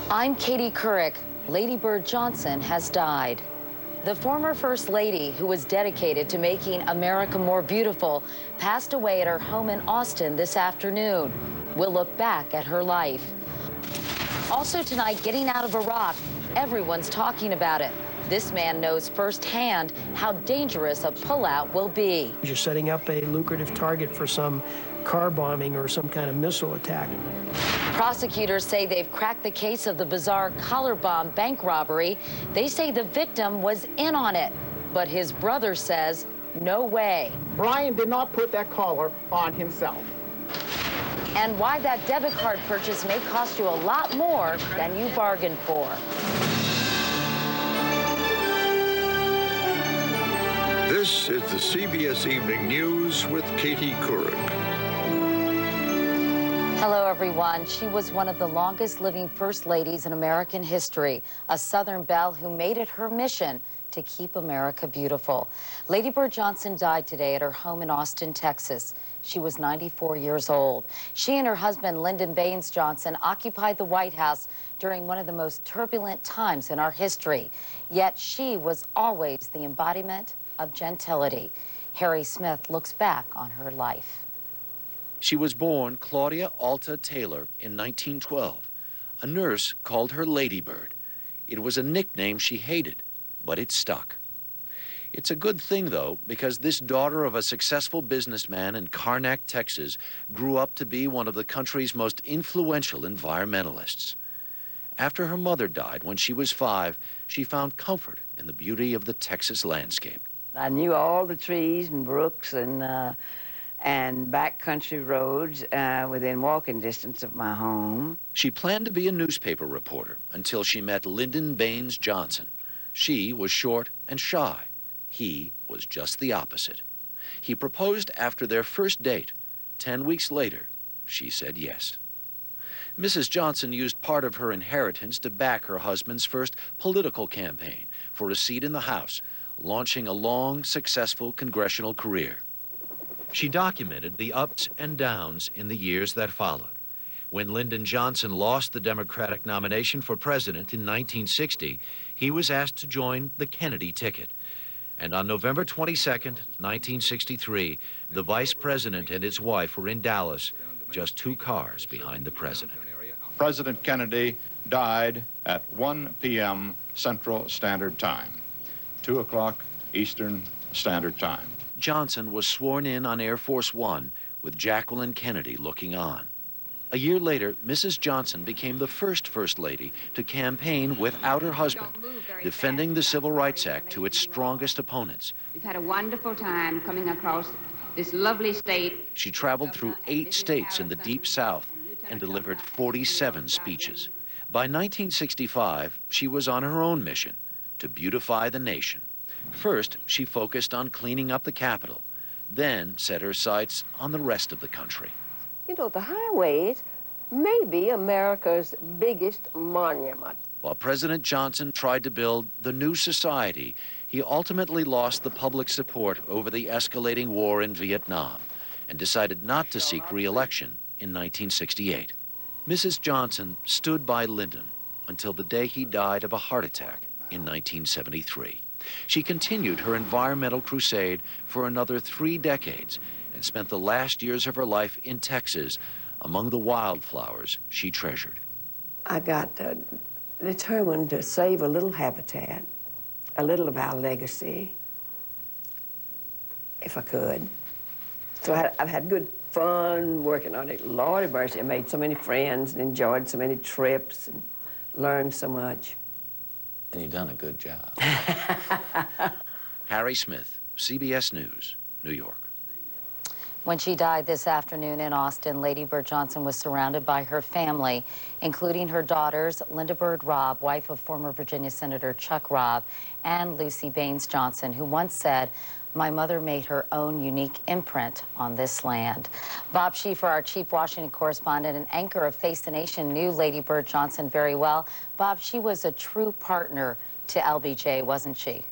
I'm Katie Couric. Lady Bird Johnson has died. The former First Lady, who was dedicated to making America more beautiful, passed away at her home in Austin this afternoon. We'll look back at her life. Also tonight, getting out of Iraq. Everyone's talking about it. This man knows firsthand how dangerous a pullout will be. You're setting up a lucrative target for some car bombing or some kind of missile attack. Prosecutors say they've cracked the case of the bizarre collar bomb bank robbery. They say the victim was in on it, but his brother says no way. Brian did not put that collar on himself. And why that debit card purchase may cost you a lot more than you bargained for. This is the CBS Evening News with Katie Couric. Hello, everyone. She was one of the longest living First Ladies in American history, a Southern belle who made it her mission to keep America beautiful. Lady Bird Johnson died today at her home in Austin, Texas. She was 94 years old. She and her husband, Lyndon Baines Johnson, occupied the White House during one of the most turbulent times in our history. Yet she was always the embodiment of gentility. Harry Smith looks back on her life. She was born Claudia Alta Taylor in 1912. A nurse called her Lady Bird. It was a nickname she hated, but it stuck. It's a good thing, though, because this daughter of a successful businessman in Karnak, Texas, grew up to be one of the country's most influential environmentalists. After her mother died when she was 5, she found comfort in the beauty of the Texas landscape. I knew all the trees and brooks and backcountry roads within walking distance of my home. She planned to be a newspaper reporter until she met Lyndon Baines Johnson. She was short and shy. He was just the opposite. He proposed after their first date. 10 weeks later, she said yes. Mrs. Johnson used part of her inheritance to back her husband's first political campaign for a seat in the House, launching a long, successful congressional career. She documented the ups and downs in the years that followed. When Lyndon Johnson lost the Democratic nomination for president in 1960, he was asked to join the Kennedy ticket. And on November 22nd, 1963, the vice president and his wife were in Dallas, just 2 cars behind the president. President Kennedy died at 1 p.m. Central Standard Time, 2 o'clock Eastern Standard Time. Johnson was sworn in on Air Force One with Jacqueline Kennedy looking on. A year later, Mrs. Johnson became the first First Lady to campaign without her husband, defending the Civil Rights Act to its strongest opponents. We've had a wonderful time coming across this lovely state. She traveled through 8 states in the Deep South and delivered 47 speeches. By 1965, she was on her own mission to beautify the nation. First, she focused on cleaning up the Capitol, then set her sights on the rest of the country. You know, the highways may be America's biggest monument. While President Johnson tried to build the new society, he ultimately lost the public support over the escalating war in Vietnam and decided not to seek re-election in 1968. Mrs. Johnson stood by Lyndon until the day he died of a heart attack in 1973. She continued her environmental crusade for another 3 decades and spent the last years of her life in Texas among the wildflowers she treasured. I got determined to save a little habitat, a little of our legacy, if I could. So I've had good fun working on it. Lordy mercy, I made so many friends and enjoyed so many trips and learned so much. And you've done a good job. Harry Smith, CBS News, New York. When she died this afternoon in Austin, Lady Bird Johnson was surrounded by her family, including her daughters, Linda Bird Robb, wife of former Virginia Senator Chuck Robb, and Lucy Baines Johnson, who once said, "My mother made her own unique imprint on this land." Bob Schieffer, our chief Washington correspondent and anchor of Face the Nation, knew Lady Bird Johnson very well. Bob, she was a true partner to LBJ, wasn't she?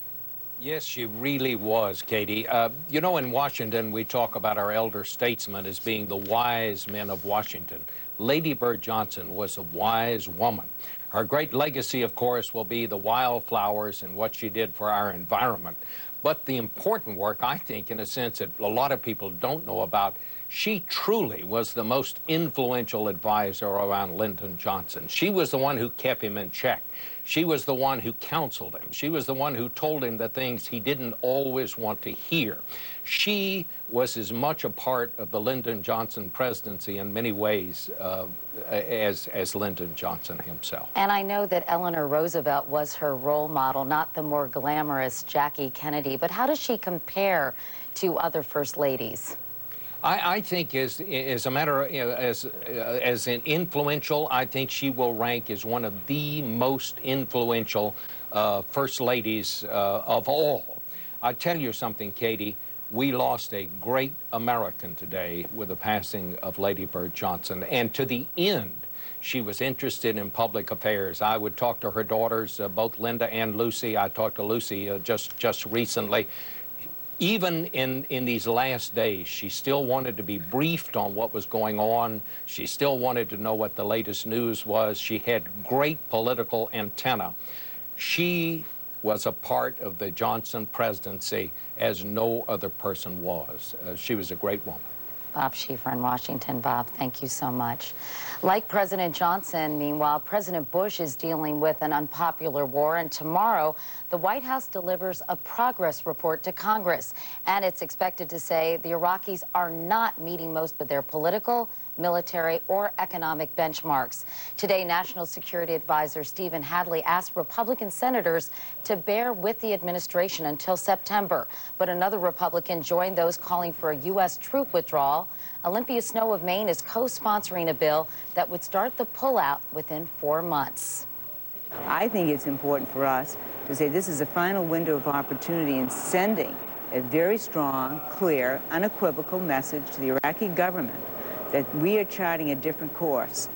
Yes, she really was, Katie. You know, in Washington, we talk about our elder statesmen as being the wise men of Washington. Lady Bird Johnson was a wise woman. Her great legacy, of course, will be the wildflowers and what she did for our environment. But the important work, I think, in a sense that a lot of people don't know about, she truly was the most influential advisor around Lyndon Johnson. She was the one who kept him in check. She was the one who counseled him. She was the one who told him the things he didn't always want to hear. She was as much a part of the Lyndon Johnson presidency in many ways as Lyndon Johnson himself. And I know that Eleanor Roosevelt was her role model, not the more glamorous Jackie Kennedy. But how does she compare to other first ladies? I think as a matter of, as an influential, I think she will rank as one of the most influential first ladies of all. I tell you something, Katie, we lost a great American today with the passing of Lady Bird Johnson, and to the end, she was interested in public affairs. I would talk to her daughters, both Linda and Lucy. I talked to Lucy just recently. Even in these last days, she still wanted to be briefed on what was going on. She still wanted to know what the latest news was. She had great political antenna. She was a part of the Johnson presidency as no other person was. She was a great woman. Bob Schieffer in Washington. Bob, thank you so much. Like President Johnson, meanwhile, President Bush is dealing with an unpopular war, and tomorrow the White House delivers a progress report to Congress, and it's expected to say the Iraqis are not meeting most of their political, military, or economic benchmarks. Today, National Security Advisor Stephen Hadley asked Republican senators to bear with the administration until September. But another Republican joined those calling for a U.S. troop withdrawal. Olympia Snow of Maine is co-sponsoring a bill that would start the pullout within 4 months. I think it's important for us to say this is a final window of opportunity in sending a very strong, clear, unequivocal message to the Iraqi government that we are charting a different course.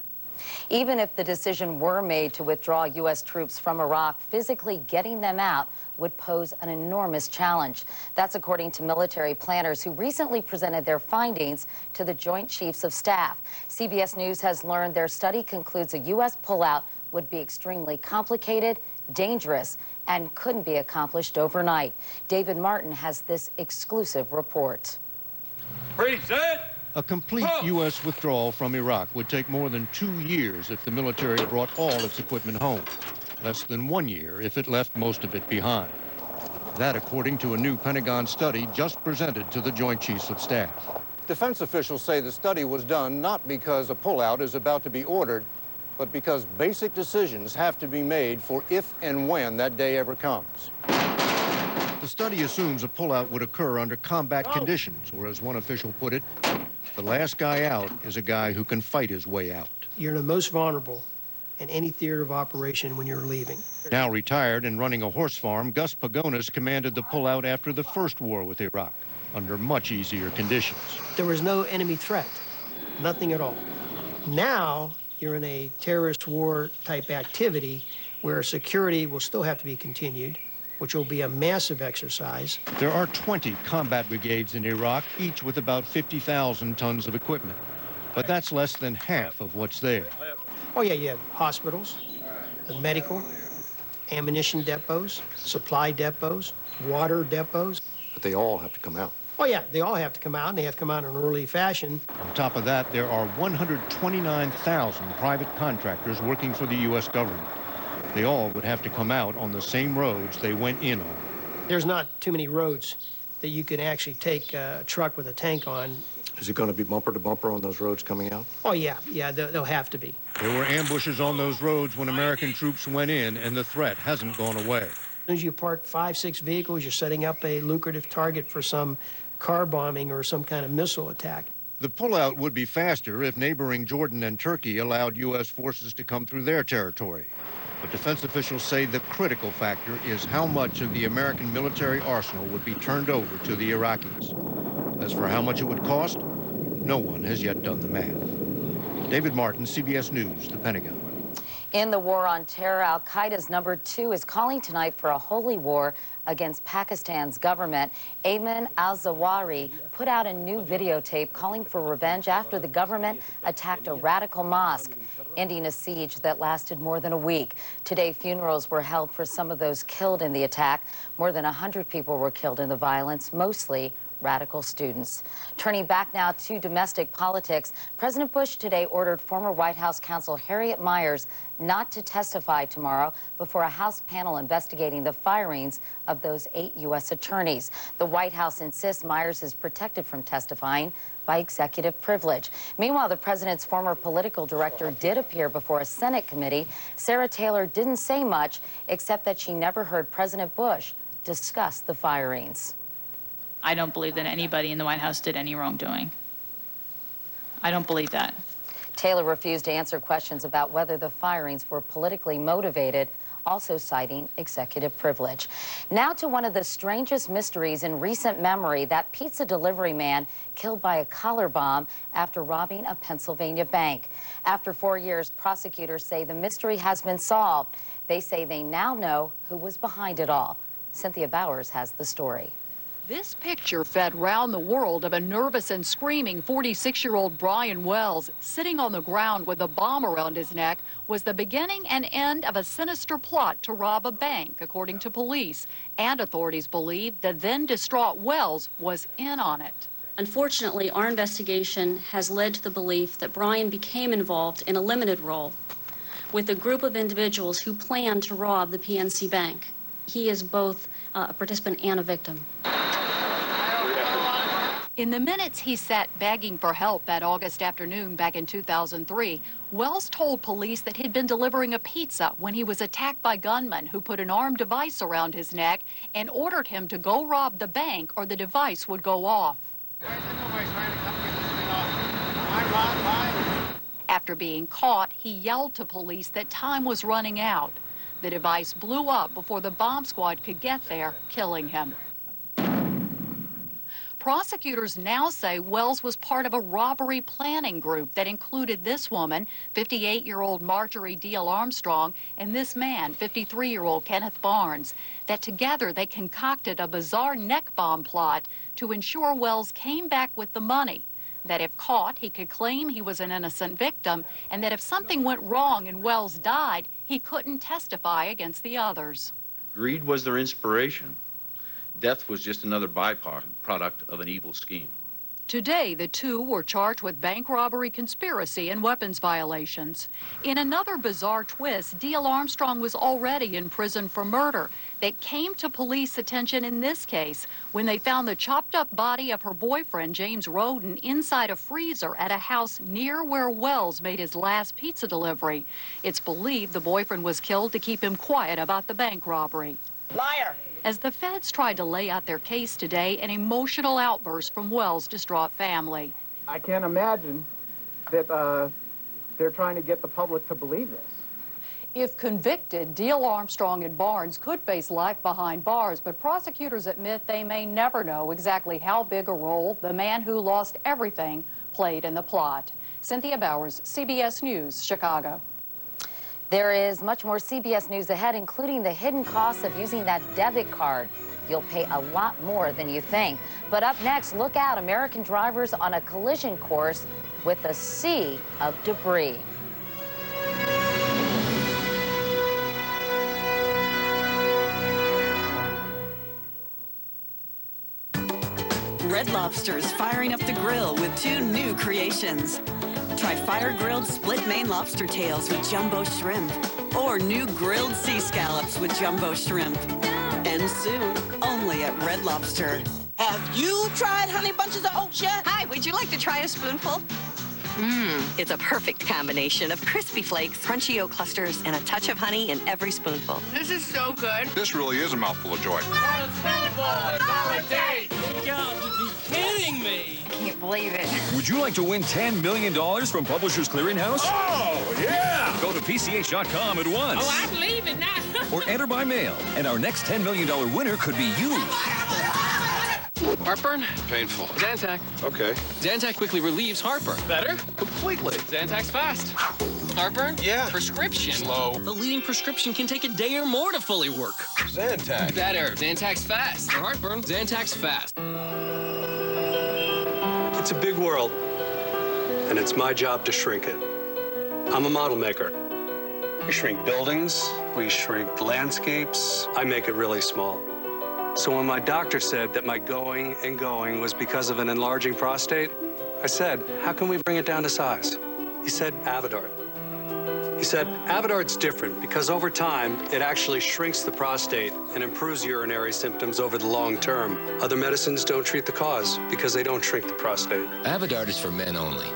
Even if the decision were made to withdraw U.S. troops from Iraq, physically getting them out would pose an enormous challenge. That's according to military planners who recently presented their findings to the Joint Chiefs of Staff. CBS News has learned their study concludes a U.S. pullout would be extremely complicated, dangerous, and couldn't be accomplished overnight. David Martin has this exclusive report. Present! A complete U.S. withdrawal from Iraq would take more than 2 years if the military brought all its equipment home. Less than 1 year if it left most of it behind. That according to a new Pentagon study just presented to the Joint Chiefs of Staff. Defense officials say the study was done not because a pullout is about to be ordered, but because basic decisions have to be made for if and when that day ever comes. The study assumes a pullout would occur under combat conditions, or as one official put it, the last guy out is a guy who can fight his way out. You're the most vulnerable in any theater of operation when you're leaving. Now retired and running a horse farm, Gus Pagonis commanded the pullout after the first war with Iraq, under much easier conditions. There was no enemy threat, nothing at all. Now you're in a terrorist war type activity where security will still have to be continued, which will be a massive exercise. There are 20 combat brigades in Iraq, each with about 50,000 tons of equipment. But that's less than half of what's there. Oh yeah, you have hospitals, the medical, ammunition depots, supply depots, water depots. But they all have to come out. Oh yeah, they all have to come out, and they have to come out in an early fashion. On top of that, there are 129,000 private contractors working for the U.S. government. They all would have to come out on the same roads they went in on. There's not too many roads that you can actually take a truck with a tank on. Is it going to be bumper to bumper on those roads coming out? Oh yeah, they'll have to be. There were ambushes on those roads when American troops went in, and the threat hasn't gone away. As soon as you park 5, 6 vehicles, you're setting up a lucrative target for some car bombing or some kind of missile attack. The pullout would be faster if neighboring Jordan and Turkey allowed U.S. forces to come through their territory. But defense officials say the critical factor is how much of the American military arsenal would be turned over to the Iraqis. As for how much it would cost, no one has yet done the math. David Martin, CBS News, the Pentagon. In the war on terror, Al-Qaeda's #2 is calling tonight for a holy war against Pakistan's government. Ayman al-Zawahiri put out a new videotape calling for revenge after the government attacked a radical mosque, ending a siege that lasted more than a week. Today, funerals were held for some of those killed in the attack. More than 100 people were killed in the violence, mostly radical students. Turning back now to domestic politics, President Bush today ordered former White House counsel Harriet Miers not to testify tomorrow before a House panel investigating the firings of those 8 U.S. attorneys. The White House insists Miers is protected from testifying by executive privilege. Meanwhile, the president's former political director did appear before a Senate committee. Sarah Taylor didn't say much, except that she never heard President Bush discuss the firings. I don't believe that anybody in the White House did any wrongdoing. I don't believe that. Taylor refused to answer questions about whether the firings were politically motivated, also citing executive privilege. Now to one of the strangest mysteries in recent memory, that pizza delivery man killed by a collar bomb after robbing a Pennsylvania bank. After 4 years, prosecutors say the mystery has been solved. They say they now know who was behind it all. Cynthia Bowers has the story. This picture fed round the world of a nervous and screaming 46-year-old Brian Wells sitting on the ground with a bomb around his neck was the beginning and end of a sinister plot to rob a bank, according to police. And authorities believe the then distraught Wells was in on it. Unfortunately, our investigation has led to the belief that Brian became involved in a limited role with a group of individuals who planned to rob the PNC Bank. He is both a participant and a victim. In the minutes he sat begging for help that August afternoon back in 2003, Wells told police that he'd been delivering a pizza when he was attacked by gunmen who put an armed device around his neck and ordered him to go rob the bank or the device would go off. After being caught, he yelled to police that time was running out. The device blew up before the bomb squad could get there, killing him. Prosecutors now say Wells was part of a robbery planning group that included this woman, 58-year-old Marjorie Deal Armstrong, and this man, 53-year-old Kenneth Barnes, that together they concocted a bizarre neck bomb plot to ensure Wells came back with the money, that if caught, he could claim he was an innocent victim, and that if something went wrong and Wells died, he couldn't testify against the others. Greed was their inspiration. Death was just another byproduct of an evil scheme. Today, the two were charged with bank robbery, conspiracy, and weapons violations. In another bizarre twist, Deal Armstrong was already in prison for murder that came to police attention in this case when they found the chopped-up body of her boyfriend, James Roden, inside a freezer at a house near where Wells made his last pizza delivery. It's believed the boyfriend was killed to keep him quiet about the bank robbery. Liar! As the feds tried to lay out their case today, an emotional outburst from Wells' distraught family. I can't imagine that they're trying to get the public to believe this. If convicted, Deal Armstrong and Barnes could face life behind bars, but prosecutors admit they may never know exactly how big a role the man who lost everything played in the plot. Cynthia Bowers, CBS News, Chicago. There is much more CBS News ahead, including the hidden costs of using that debit card. You'll pay a lot more than you think. But up next, look out, American drivers on a collision course with a sea of debris. Red Lobster's firing up the grill with 2 new creations. Try fire-grilled split Maine lobster tails with jumbo shrimp, or new grilled sea scallops with jumbo shrimp. And soon, only at Red Lobster. Have you tried Honey Bunches of Oats yet? Hi, would you like to try a spoonful? It's a perfect combination of crispy flakes, crunchy oat clusters, and a touch of honey in every spoonful. This is so good. This really is a mouthful of joy. One spoonful is all it takes. You got to be kidding me. I can't believe it. Would you like to win $10 million from Publishers Clearinghouse? Oh, yeah. Go to PCH.com at once. Oh, I'm leaving now. Or enter by mail, and our next $10 million winner could be you. Heartburn? Painful. Zantac. Okay. Zantac quickly relieves heartburn. Better? Completely. Zantac's fast. Heartburn? Yeah. Prescription. Slow. The leading prescription can take a day or more to fully work. Zantac. Better. Zantac Fast. For heartburn, Zantac Fast. It's a big world, and it's my job to shrink it. I'm a model maker. We shrink buildings, we shrink landscapes. I make it really small. So when my doctor said that my going and going was because of an enlarging prostate, I said, how can we bring it down to size? He said, Avodart. He said, Avodart's different because over time, it actually shrinks the prostate and improves urinary symptoms over the long term. Other medicines don't treat the cause because they don't shrink the prostate. Avodart is for men only.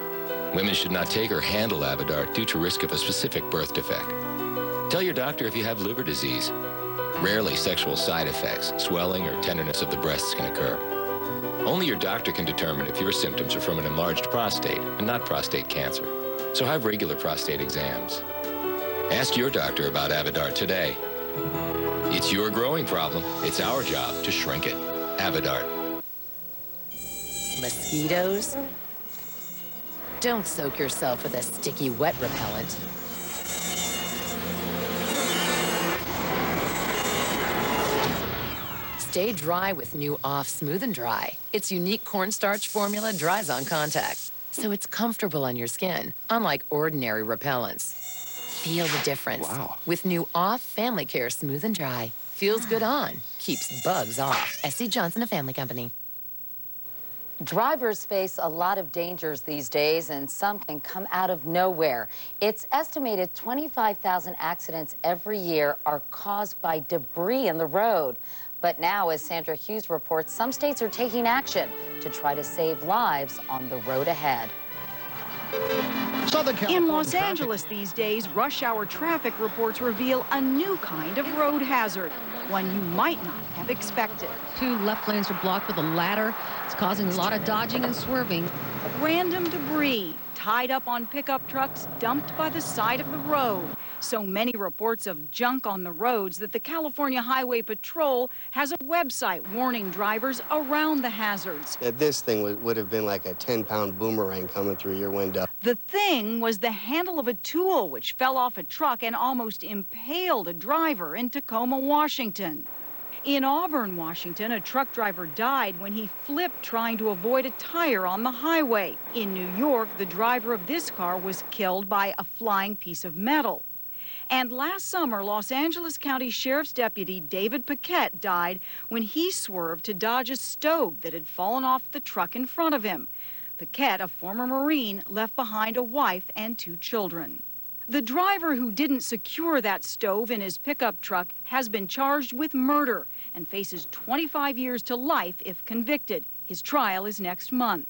Women should not take or handle Avodart due to risk of a specific birth defect. Tell your doctor if you have liver disease. Rarely sexual side effects, swelling, or tenderness of the breasts can occur. Only your doctor can determine if your symptoms are from an enlarged prostate and not prostate cancer. So have regular prostate exams. Ask your doctor about Avodart today. It's your growing problem. It's our job to shrink it. Avodart. Mosquitoes? Don't soak yourself with a sticky wet repellent. Stay dry with new Off Smooth and Dry. Its unique cornstarch formula dries on contact, so it's comfortable on your skin, unlike ordinary repellents. Feel the difference. Wow. With new Off Family Care Smooth and Dry. Feels good on, keeps bugs off. SC Johnson, a family company. Drivers face a lot of dangers these days, and some can come out of nowhere. It's estimated 25,000 accidents every year are caused by debris in the road. But now, as Sandra Hughes reports, some states are taking action to try to save lives on the road ahead. In Los Angeles these days, rush hour traffic reports reveal a new kind of road hazard, one you might not have expected. 2 left lanes are blocked with a ladder. It's causing a lot of dodging and swerving. Random debris tied up on pickup trucks dumped by the side of the road. So many reports of junk on the roads that the California Highway Patrol has a website warning drivers around the hazards. This thing would have been like a 10-pound boomerang coming through your window. The thing was the handle of a tool which fell off a truck and almost impaled a driver in Tacoma, Washington. In Auburn, Washington, a truck driver died when he flipped trying to avoid a tire on the highway. In New York, the driver of this car was killed by a flying piece of metal. And last summer, Los Angeles County Sheriff's Deputy David Paquette died when he swerved to dodge a stove that had fallen off the truck in front of him. Paquette, a former Marine, left behind a wife and 2 children. The driver who didn't secure that stove in his pickup truck has been charged with murder and faces 25 years to life if convicted. His trial is next month.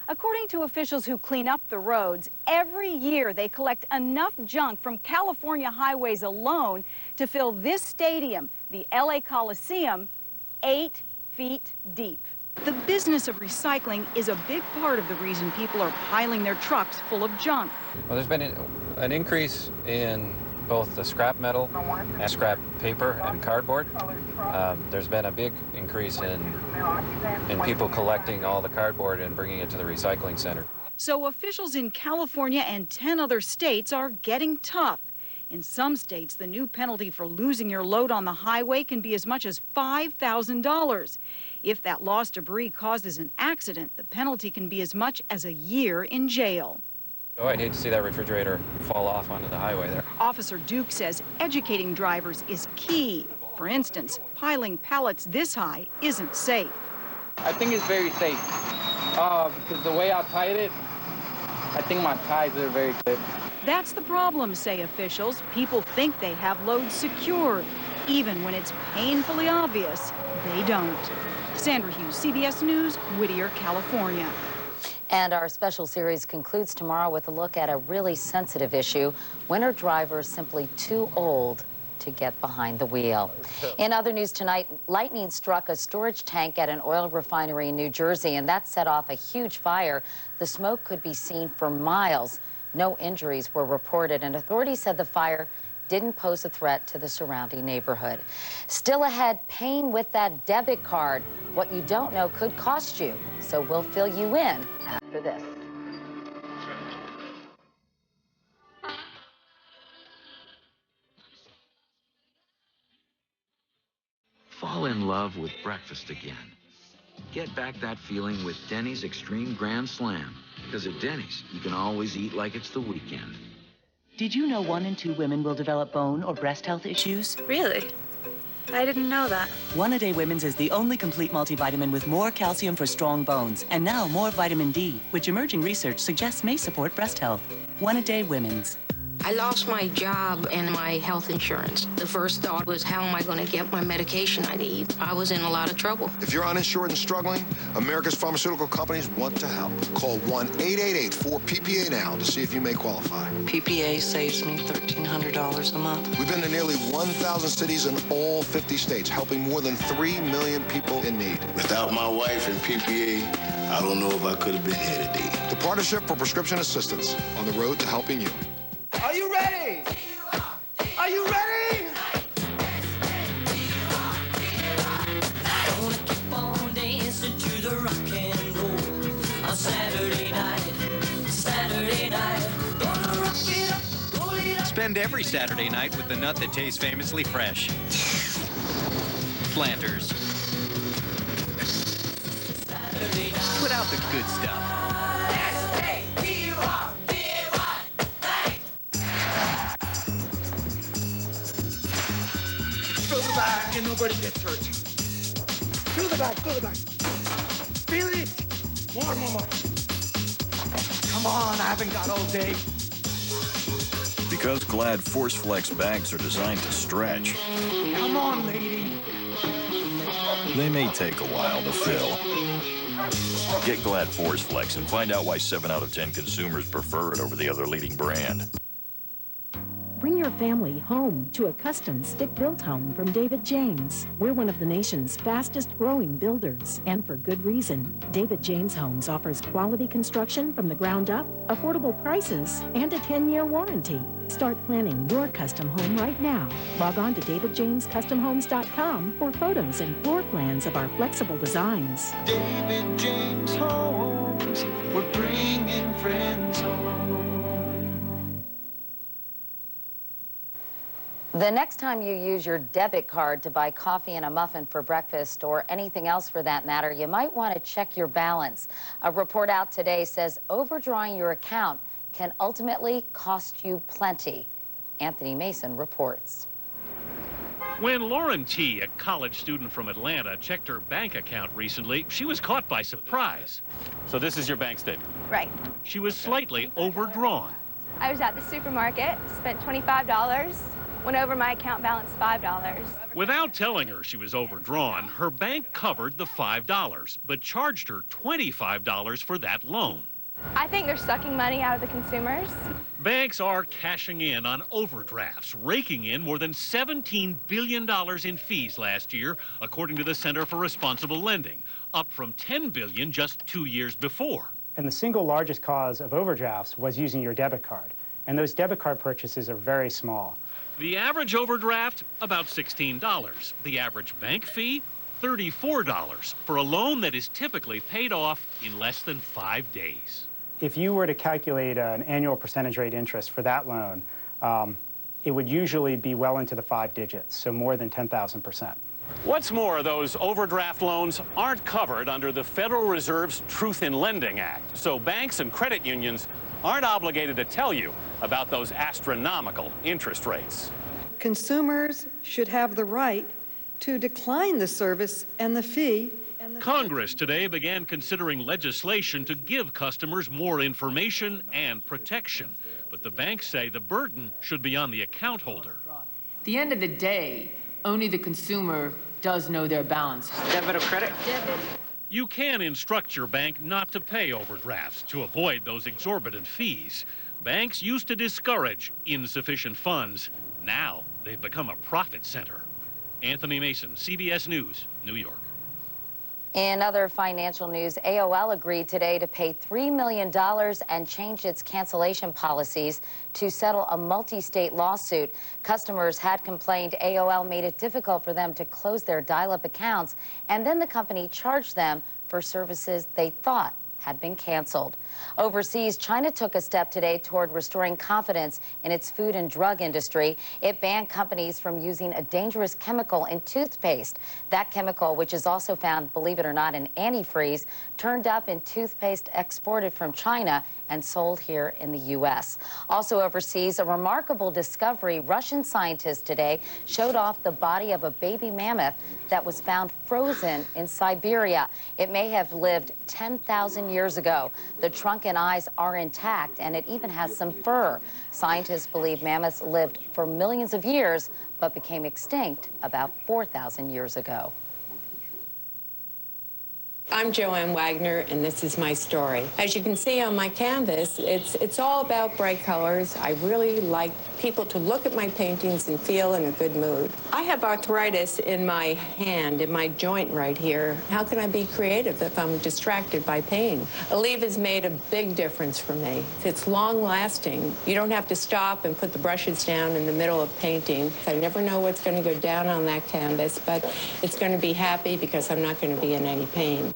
According to officials who clean up the roads, every year they collect enough junk from California highways alone to fill this stadium, the LA Coliseum, 8 feet deep. The business of recycling is a big part of the reason people are piling their trucks full of junk. Well, there's been an increase in both the scrap metal and scrap paper and cardboard. There's been a big increase in people collecting all the cardboard and bringing it to the recycling center. So officials in California and 10 other states are getting tough. In some states, the new penalty for losing your load on the highway can be as much as $5,000. If that lost debris causes an accident, the penalty can be as much as a year in jail. Oh, I'd hate to see that refrigerator fall off onto the highway there. Officer Duke says educating drivers is key. For instance, piling pallets this high isn't safe. I think it's very safe because the way I tied it, I think my ties are very good. That's the problem, say officials. People think they have loads secured, even when it's painfully obvious they don't. Sandra Hughes, CBS News, Whittier, California. And our special series concludes tomorrow with a look at a really sensitive issue. When are drivers simply too old to get behind the wheel? In other news tonight, lightning struck a storage tank at an oil refinery in New Jersey, and that set off a huge fire. The smoke could be seen for miles. No injuries were reported, and authorities said the fire didn't pose a threat to the surrounding neighborhood. Still ahead, paying with that debit card. What you don't know could cost you. So we'll fill you in after this. fall in love with breakfast again. Get back that feeling with Denny's Extreme Grand Slam. Because at Denny's, you can always eat like it's the weekend. Did you know 1 in 2 women will develop bone or breast health issues? Really? I didn't know that. One A Day Women's is the only complete multivitamin with more calcium for strong bones, and now more vitamin D, which emerging research suggests may support breast health. One A Day Women's. I lost my job and my health insurance. The first thought was, how am I going to get my medication I need? I was in a lot of trouble. If you're uninsured and struggling, America's pharmaceutical companies want to help. Call 1-888-4PPA now to see if you may qualify. PPA saves me $1,300 a month. We've been to nearly 1,000 cities in all 50 states, helping more than 3 million people in need. Without my wife and PPA, I don't know if I could have been here today. The Partnership for Prescription Assistance, on the road to helping you. Are you ready? Are you ready? Gonna keep on dancing to the rock and roll on Saturday night. Saturday night. Gonna rock it up, roll it up. Spend every Saturday night with the nut that tastes famously fresh. Planters. Put out the good stuff. Fill the bag and nobody gets hurt. Fill the bag, fill the bag. Feel it. More. Come on, I haven't got all day. Because Glad Force Flex bags are designed to stretch, Come on, lady. they may take a while to fill. Get Glad Force Flex and find out why 7 out of 10 consumers prefer it over the other leading brand. Bring your family home to a custom stick-built home from David James. We're one of the nation's fastest-growing builders, and for good reason. David James Homes offers quality construction from the ground up, affordable prices, and a 10-year warranty. Start planning your custom home right now. Log on to davidjamescustomhomes.com for photos and floor plans of our flexible designs. David James Homes, we're bringing friends home. The next time you use your debit card to buy coffee and a muffin for breakfast, or anything else for that matter, you might want to check your balance. A report out today says overdrawing your account can ultimately cost you plenty. Anthony Mason reports. When Lauren T., a college student from Atlanta, checked her bank account recently, she was caught by surprise. So this is your bank statement? Right. She was slightly overdrawn. I was at the supermarket, spent $25, went over my account balance $5. Without telling her she was overdrawn, her bank covered the $5, but charged her $25 for that loan. I think they're sucking money out of the consumers. Banks are cashing in on overdrafts, raking in more than $17 billion in fees last year, according to the Center for Responsible Lending, up from $10 billion just 2 years before. And the single largest cause of overdrafts was using your debit card. And those debit card purchases are very small. The average overdraft, about $16. The average bank fee, $34 for a loan that is typically paid off in less than 5 days. If you were to calculate an annual percentage rate interest for that loan, it would usually be well into the 5 digits, so more than 10,000%. What's more, those overdraft loans aren't covered under the Federal Reserve's Truth in Lending Act, so banks and credit unions aren't obligated to tell you about those astronomical interest rates. Consumers should have the right to decline the service and the fee. Congress today began considering legislation to give customers more information and protection. But the banks say the burden should be on the account holder. At the end of the day, only the consumer does know their balance. Debit or credit? Debit. You can instruct your bank not to pay overdrafts to avoid those exorbitant fees. Banks used to discourage insufficient funds. Now they've become a profit center. Anthony Mason, CBS News, New York. In other financial news, AOL agreed today to pay $3 million and change its cancellation policies to settle a multi-state lawsuit. Customers had complained AOL made it difficult for them to close their dial-up accounts, and then the company charged them for services they thought had been canceled. Overseas, China took a step today toward restoring confidence in its food and drug industry. It banned companies from using a dangerous chemical in toothpaste. That chemical, which is also found, believe it or not, in antifreeze, turned up in toothpaste exported from China and sold here in the U.S. Also overseas, a remarkable discovery. Russian scientists today showed off the body of a baby mammoth that was found frozen in Siberia. It may have lived 10,000 years ago. The trunk and eyes are intact, and it even has some fur. Scientists believe mammoths lived for millions of years, but became extinct about 4,000 years ago. I'm Joanne Wagner, and this is my story. As you can see on my canvas, it's all about bright colors. I really like people to look at my paintings and feel in a good mood. I have arthritis in my hand, in my joint right here. How can I be creative if I'm distracted by pain? Aleve has made a big difference for me. It's long-lasting. You don't have to stop and put the brushes down in the middle of painting. I never know what's going to go down on that canvas, but it's going to be happy because I'm not going to be in any pain.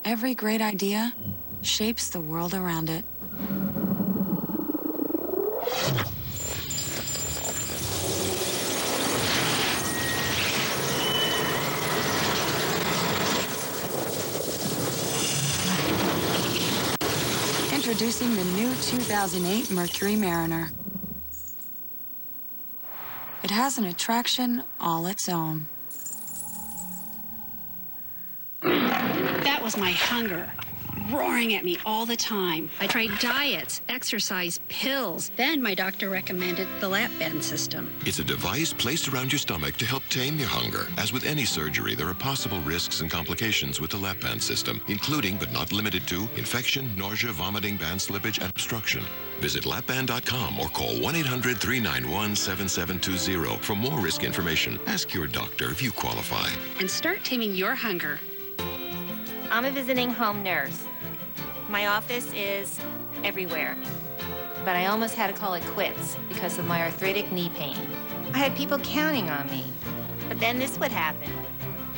Every great idea shapes the world around it. Introducing the new 2008 Mercury Mariner. It has an attraction all its own. That was my hunger, roaring at me all the time. I tried diets, exercise, pills. Then my doctor recommended the lap band system. It's a device placed around your stomach to help tame your hunger. As with any surgery, there are possible risks and complications with the lap band system, including but not limited to infection, nausea, vomiting, band slippage, and obstruction. Visit lapband.com or call 1-800-391-7720 for more risk information. Ask your doctor if you qualify. And start taming your hunger. I'm a visiting home nurse. My office is everywhere. But I almost had to call it quits because of my arthritic knee pain. I had people counting on me. But then this would happen.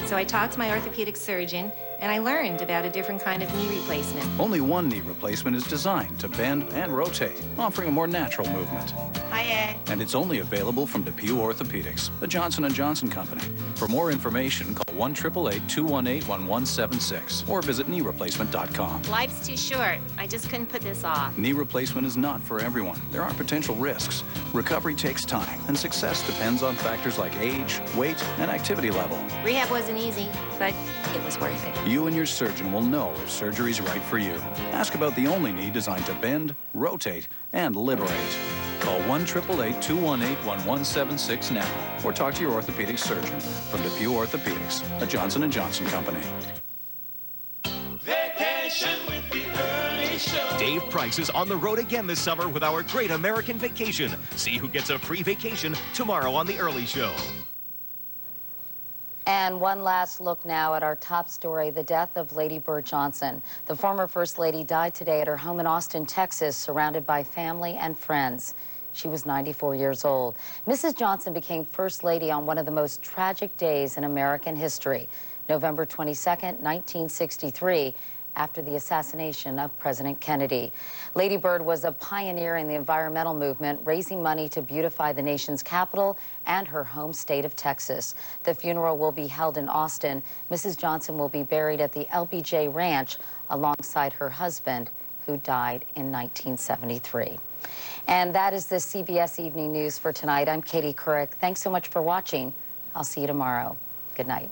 So I talked to my orthopedic surgeon, and I learned about a different kind of knee replacement. Only one knee replacement is designed to bend and rotate, offering a more natural movement. Hi, Ed. And it's only available from DePuy Orthopedics, the Johnson & Johnson company. For more information, call 1-888-218-1176 or visit kneereplacement.com. Life's too short. I just couldn't put this off. Knee replacement is not for everyone. There are potential risks. Recovery takes time, and success depends on factors like age, weight, and activity level. Rehab wasn't easy, but it was worth it. You and your surgeon will know if surgery's right for you. Ask about the only knee designed to bend, rotate, and liberate. Call 1-888-218-1176 now or talk to your orthopedic surgeon. From DePuy Orthopedics, a Johnson & Johnson company. Vacation with the early show. Dave Price is on the road again this summer with our Great American Vacation. See who gets a free vacation tomorrow on the early show. And one last look now at our top story, the death of Lady Bird Johnson. The former First Lady died today at her home in Austin, Texas, surrounded by family and friends. She was 94 years old. Mrs. Johnson became First Lady on one of the most tragic days in American history, November 22nd, 1963, after the assassination of President Kennedy. Lady Bird was a pioneer in the environmental movement, raising money to beautify the nation's capital and her home state of Texas. The funeral will be held in Austin. Mrs. Johnson will be buried at the LBJ Ranch alongside her husband, who died in 1973. And that is the CBS Evening News for tonight. I'm Katie Couric. Thanks so much for watching. I'll see you tomorrow. Good night.